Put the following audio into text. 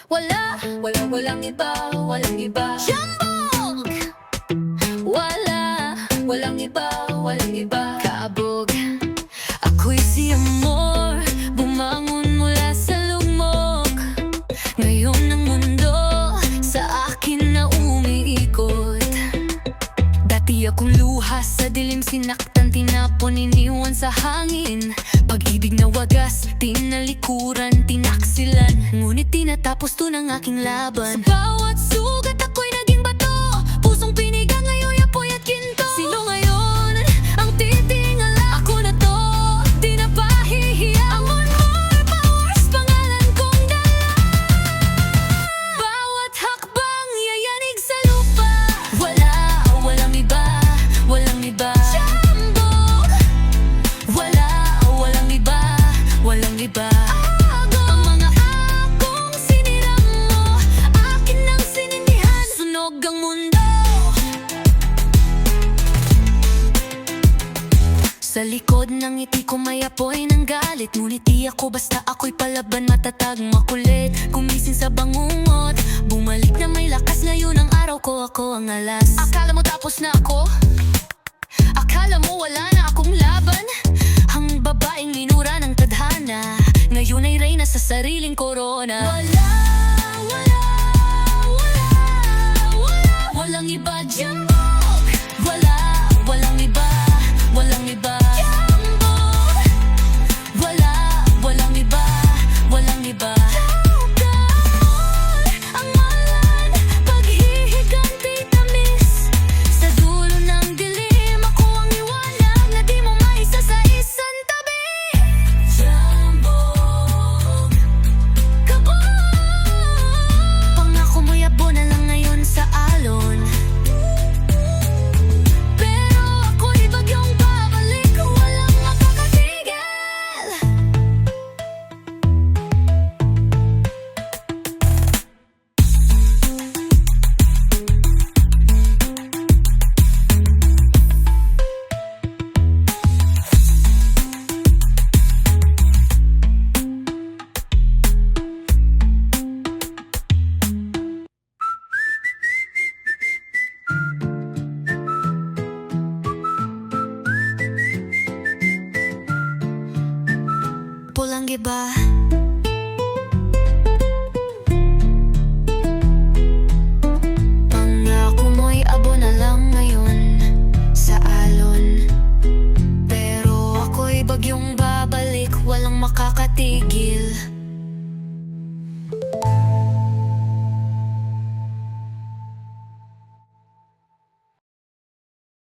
Walang iba, walang iba. Jambog! Walang iba. Kaabog. Ako'y si Amor, bumangon mula sa lugmok. Ngayon ang mundo sa akin na umiikot. Dati akong luha sa dilim, sinaktan, tinapon, iniwan sa hangin. Pag-ibig na wagas, tinalikuran, tinaksilan. Ngunit tinatapos to ng aking laban. Sa bawat sugat ako'y naging bato, pusong pinigang ngayon'y apoy at ginto. Sino ngayon ang titingala? Ako na to, di na pahihiya. Amor, more powers, pangalan kong dala. Bawat hakbang yayanig sa lupa. Walang iba, walang iba. Jambog! Walang iba. Ang mga akong siniram mo, akin ang sinindihan. Sunog ang mundo. Sa likod ng ngiti ko may apoy ng galit, ngunit di ako basta, ako'y palaban, matatag, makulit. Gumising sa bangungot, bumalik na may lakas. Ngayon ang araw ko, ako ang alas. Akala mo tapos na ako? Akala mo wala na akong laban? Ang babaeng minura ng tadhana, ngayon ay reyna sa sariling korona. Walang iba. Jambog! Walang iba. Jambog! Walang iba. Ang malan, paghihiganti, tamis. Sa dulo ng dilim, ako ang liwanag na di mo maisa sa isang tabi. Jambog! Kabog! Pangako mo'y abo na lang ngayon sa alon. Pero ako'y bagyong babalik, walang makakatigil. Walang iba.